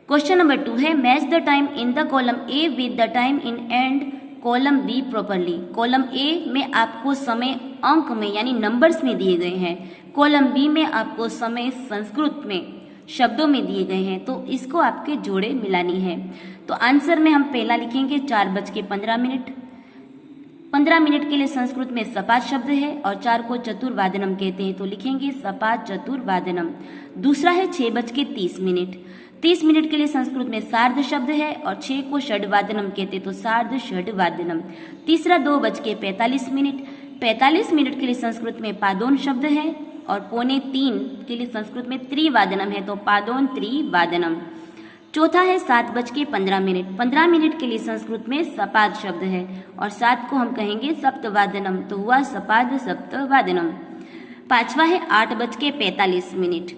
Question number 2 है match the time in the column A with the time in and column be properly. Column A में आपको समय अंक में यानी नंबर्स में दिए गए हैं, कॉलम बी में आपको समय संस्कृत में शब्दों में दिए गए हैं, तो इसको आपके जोड़े मिलानी है। तो आंसर में हम पहला लिखेंगे 4:15। 15 मिनट के लिए संस्कृत में सपाद शब्द है और 4 को चतुर्वादनम कहते हैं, तो लिखेंगे सपाद चतुर्वादनम। दूसरा है 6:30। 30 मिनट के लिए संस्कृत में सार्ध शब्द है और 6 को षड्वादनम कहते हैं, तो सार्ध षड्वादनम। तीसरा 2:45। 45 मिनट के लिए संस्कृत में पादोन शब्द है और 2:45 के लिए संस्कृत में त्रिवादनम है, तो पादोन त्रिवादनम। चौथा है 7:15। 15 मिनट के लिए संस्कृत में सपाद शब्द है और 7 को हम कहेंगे सप्तवादनम, तो हुआ सपाद सप्तवादनम। पांचवा है 8:45।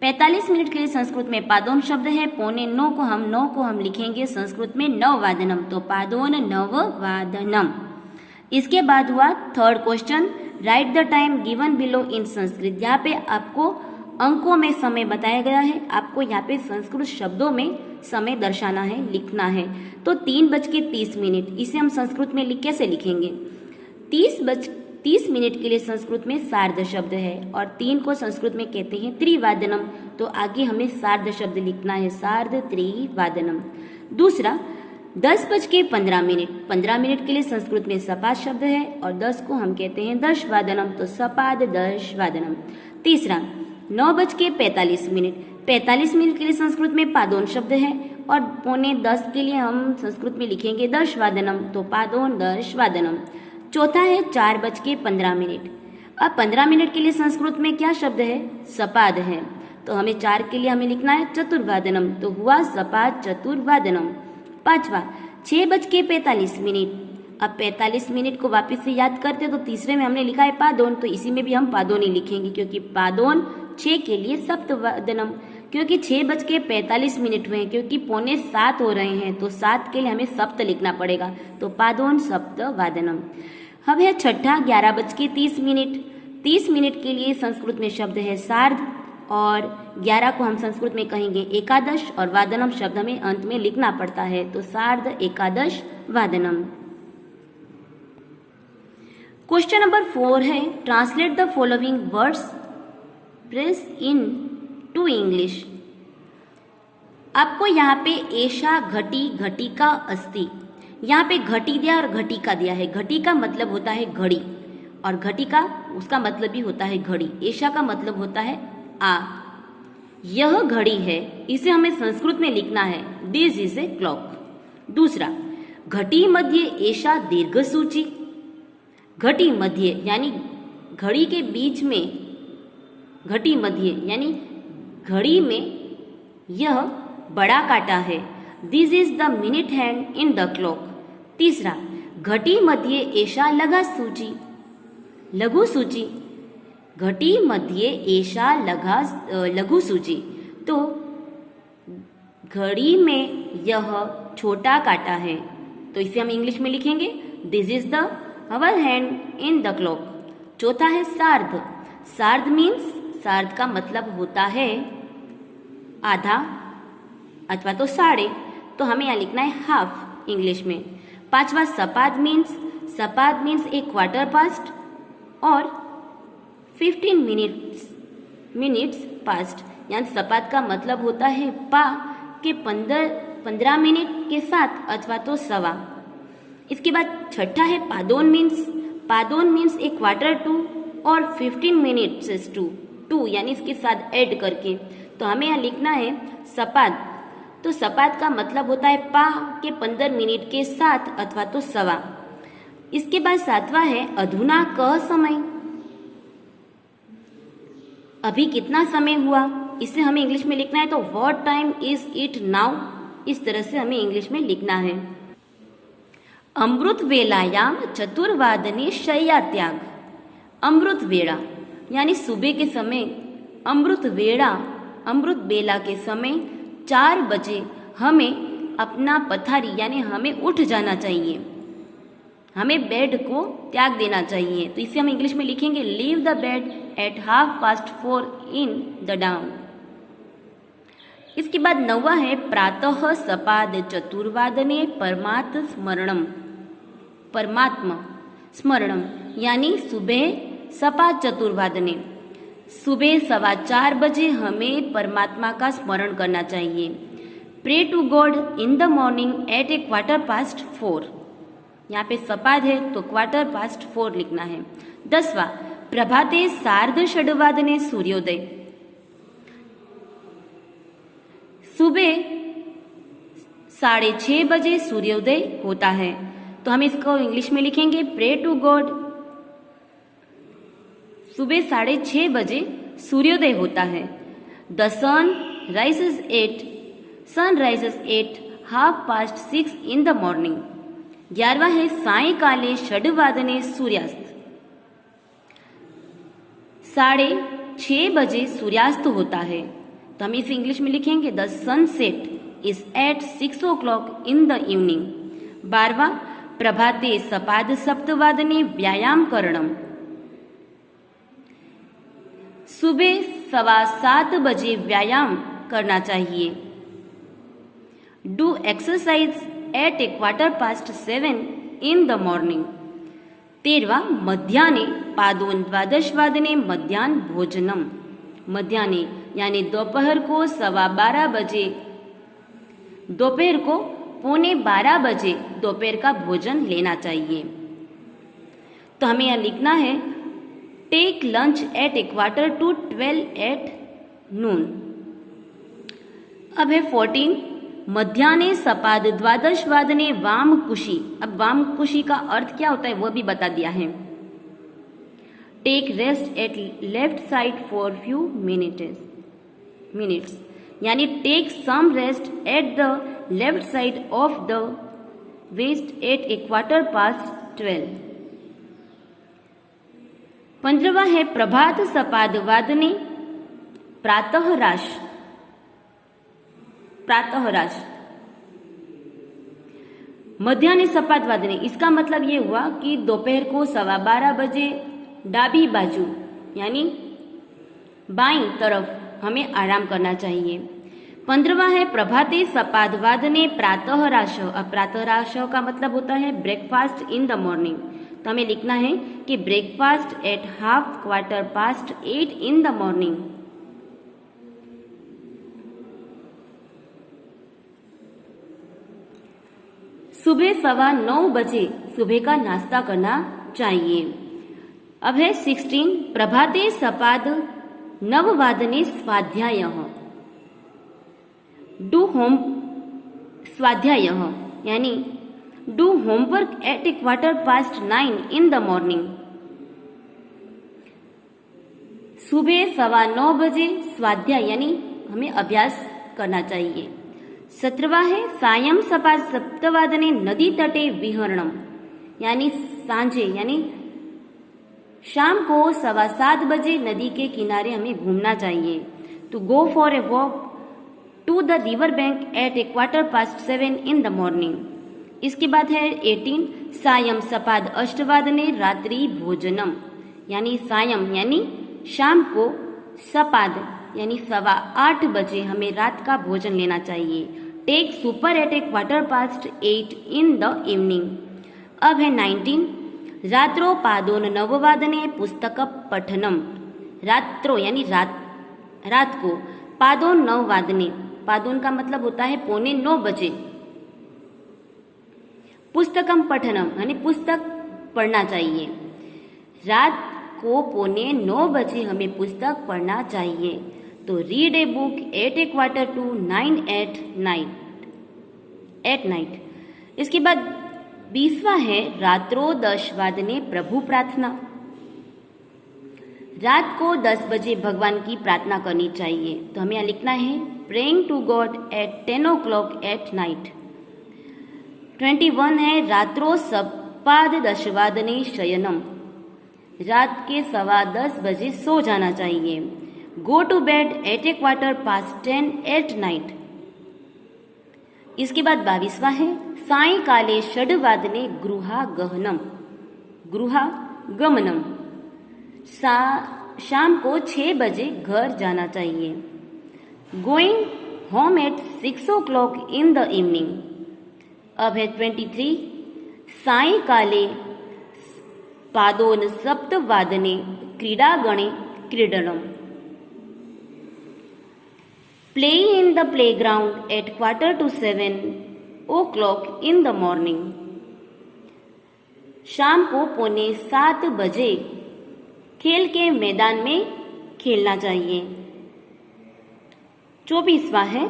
45 मिनट के लिए संस्कृत में पादोन शब्द है, 9 को हम लिखेंगे संस्कृत में नववादनम, तो पादोन नववादनम। इसके बाद हुआ third question, right the time given below in Sanskrit. यहाँ पे आपको अंकों में समय बताया गया है, आपको यहाँ पे संस्कृत शब्दों में समय दर्शाना है, लिखना है। तो 3:30, इसे हम संस्कृत में कैसे लिखेंगे? 30 मिनट के लिए संस्कृत में सार्ध शब्द है और 3 को संस्कृत में कहते हैं त्रिवादनम, तो आगे हमें सार्ध शब्द लिखना है, सार्ध त्रिवादनम। दूसरा 10:15। 15 मिनट के लिए संस्कृत में सपाद शब्द है और 10 को हम कहते हैं दशवादनम, तो सपाद दशवादनम। तीसरा 9:45। 45 मिनट के लिए संस्कृत में पादोन शब्द है और 9:45 के लिए हम संस्कृत में लिखेंगे दशवादनम, तो पादोन दशवादनम। चौथा है 4:15। अब 15 मिनट के लिए संस्कृत में क्या शब्द है? सपाद है, तो हमें 4 के लिए हमें लिखना है चतुर्वादनम, तो हुआ सपाद चतुर्वादनम। पांचवा 6:45। अब 45 मिनट को वापस से याद करते तो तीसरे में हमने लिखा है पादोन, तो इसी में भी हम पादोन ही लिखेंगे क्योंकि पादोन 6 के लिए सप्तवादनम, क्योंकि 6:45 हुए हैं, क्योंकि 6:45 हो रहे हैं, तो 7 के लिए हमें सप्त लिखना पड़ेगा, तो पादोन सप्तवादनम। अब है छठा 11:30। 30 मिनट के लिए संस्कृत में शब्द है सार्ध और 11 को हम संस्कृत में कहेंगे एकादश और वादनम शब्द हमें अंत में लिखना पड़ता है, तो सार्ध एकादश वादनम। क्वेश्चन नंबर 4 है translate the following words press into English. आपको यहाँ पे एषा घटी घटिका अस्ति, यहाँ पे घटी दिया और घटिका दिया है। घटी का मतलब होता है घड़ी और घटिका उसका मतलब भी होता है घड़ी। एषा का मतलब होता है आ, यह घड़ी है, इसे हमें संस्कृत में लिखना है दिस इज ए क्लॉक। दूसरा घटी मध्य एषा दीर्घ सूची। घटी मध्य यानी घड़ी के बीच में, घटी मध्य यानी घड़ी में यह बड़ा कांटा है, this is the minute hand in the clock. तीसरा घटी मध्य एषा लघु सूची। घटी मध्य एषा लघु सूची, तो घड़ी में यह छोटा कांटा है, तो इसे हम इंग्लिश में लिखेंगे this is the our hand in the clock. चौथा है सार्ध। सार्ध मीन्स, सार्ध का मतलब होता है आधा अथवा तो साढ़े, तो हमें यहाँ लिखना है हाफ इंग्लिश में। पांचवा सपाद मीन्स एक क्वार्टर पास्ट और 15 मिनट्स पास्ट, यानी सपाद का मतलब होता है पा के 15 मिनट के साथ अथवा तो सवा। इसके बाद छठा है पादोन मीन्स एक क्वार्टर टू और 15 मिनट्स टू यानी इसके साथ ऐड करके, तो हमें यहाँ लिखना है सपाद। तो सपाद का मतलब होता है पा के 15 मिनट के साथ अथवा तो सवा। इसके बाद सातवां है अधुना कह समय, अभी कितना समय हुआ, इसे हमें इंग्लिश में लिखना है, तो what time is it now, इस तरह से हमें इंग्लिश में लिखना है। अमृत वेलायाम चतुर्वादने शय्या त्याग। अमृत वेला यानी सुबह के समय, अमृत बेला के समय 4 बजे हमें अपना पथारी यानी हमें उठ जाना चाहिए, हमें बेड को त्याग देना चाहिए, तो इसे हम इंग्लिश में लिखेंगे leave the bed at 4:30 in the down. इसके बाद 9वां है प्रातः सपाद चतुर्वादने परमात्मा स्मरणम, यानी सुबह सपाद चतुर्वादने, सुबह 4:15 बजे हमें परमात्मा का स्मरण करना चाहिए। Pray to God in the morning at 4:15। यहाँ पे सपाद है तो 4:15 लिखना है। 10वां प्रभाते सार्ध षड्वादने सूर्योदय, सुबह 6:30 बजे सूर्योदय होता है, तो हम इसको इंग्लिश में लिखेंगे प्रे टू गॉड, सुबह 6:30 बजे सूर्योदय होता है। The sun rises at 6:30 in the morning. 11वां है सायंकाले षड्वादने सूर्यास्त, 6:30 बजे सूर्यास्त होता है, तो हम इसे इंग्लिश में लिखेंगे the sunset is at 6 o'clock in the evening. 12वां प्रभाते सपाद सप्तवादने व्यायाम करणम, सुबह 7:15 बजे व्यायाम करना चाहिए। Do exercise at 7:15 in the morning. 13वां मध्याह्ने पादोन 12:15 मध्याह्न भोजनम, मध्याह्ने यानी दोपहर को 12:15 बजे, दोपहर को 11:45 बजे दोपहर का भोजन लेना चाहिए। तो हमें यह लिखना है take lunch at 11:45 at noon. अब है 14 मध्याह्ने सपाद 12:15 वाम कुशी। अब वाम कुशी का अर्थ क्या होता है वो भी बता दिया है। Take rest at left side for few minutes, यानी take some rest at the left side of the waist at 12:15। 15वां है प्रभात सपाद वादने प्रातःराश, मध्याह्न सपाद वादने, इसका मतलब ये हुआ कि दोपहर को 12:15 बजे डाबी बाजू यानी बाईं तरफ हमें आराम करना चाहिए। 15वां है प्रभाते सपाद वादने प्रातःराश। अब प्रातःराश का मतलब होता है ब्रेकफास्ट इन द मॉर्निंग, तो हमें लिखना है कि breakfast at 8:15 in the morning. सुबह 9:15 बजे सुबह का नाश्ता करना चाहिए। अब है 16 प्रभाते सपाद नववादने स्वाध्याय। डू होम स्वाध्याय यानी do homework eight 9:15 in the morning. सुबह 9:15 बजे स्वाध्याय यानी हमें अभ्यास करना चाहिए। 17वां है सायं सपाद सप्तवादने नदी तटे विहरणम, यानी सांझे यानी शाम को 7:15 बजे नदी के किनारे हमें घूमना चाहिए। To go for a walk to the river bank at 7:15 in the morning. इसके बाद है 18 सायं सपाद अष्टवादने रात्रि भोजनम, यानी सायं यानी शाम को, सपाद यानी 8:15 बजे हमें रात का भोजन लेना चाहिए। Take supper at 7:15 in the evening. अब है 19 रात्रो पादोन नववादने पुस्तक पठनम। रात्रो यानी रात को, पादोन 9 वादने, पादोन का मतलब होता है 8:45 बजे। पुस्तकम पठनम यानी पुस्तक पढ़ना चाहिए। रात को 8:45 बजे हमें पुस्तक पढ़ना चाहिए। तो read a book at 8:45 at night. इसके बाद 20वां है रात्रो 10 वादने प्रभु प्रार्थना। रात को 10 बजे भगवान की प्रार्थना करनी चाहिए, तो हमें यहाँ लिखना है praying to God at 10 o'clock at night. 21 है रात्रो सपाद 10 वादने शयनम। रात के 10:15 बजे सो जाना चाहिए। Go to bed at 10:15 at night. इसके बाद 22वां है सायंकाले षड्वादने गृहागमनम। शाम को 6 बजे घर जाना चाहिए। Going home at 6 o'clock in the evening. अब है 23, सायंकाले पादोन सप्तवादने क्रीडागणे क्रीडनम्. Play in the playground at 6:45 o'clock in the morning. शाम को 6:45 बजे खेल के मैदान में खेलना चाहिए. 24वां है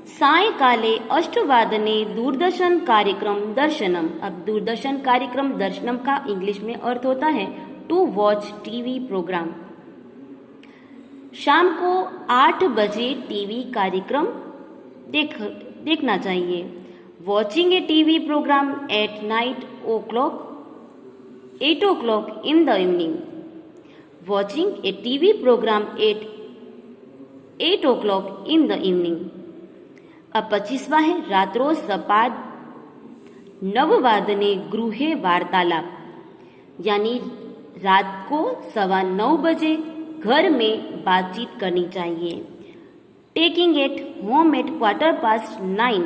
सायंकाले 8:00 दूरदर्शन कार्यक्रम दर्शनम. अब दूरदर्शन कार्यक्रम दर्शनम का इंग्लिश में अर्थ होता है टू वॉच टीवी प्रोग्राम. शाम को 8 बजे टीवी कार्यक्रम देखना चाहिए. Watching a TV program at night o'clock 8 o'clock in the evening. Watching a TV program at 8 o'clock in the evening. अब 25वां है रात्रो सपाद 9 गृहे वार्तालाप, यानी रात को 9:15 बजे घर में बातचीत करनी चाहिए. Taking at home at 9:15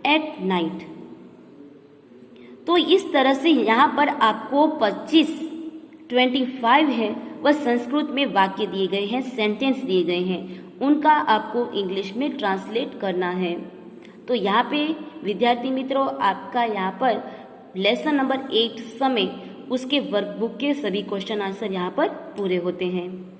at night. तो इस तरह से यहाँ पर आपको 25 है वह संस्कृत में वाक्य दिए गए हैं, सेंटेंस दिए गए हैं, उनका आपको इंग्लिश में ट्रांसलेट करना है. तो यहाँ पे विद्यार्थी मित्रों आपका यहाँ पर लेसन नंबर 8 समय उसके वर्कबुक के सभी क्वेश्चन आंसर यहाँ पर पूरे होते हैं.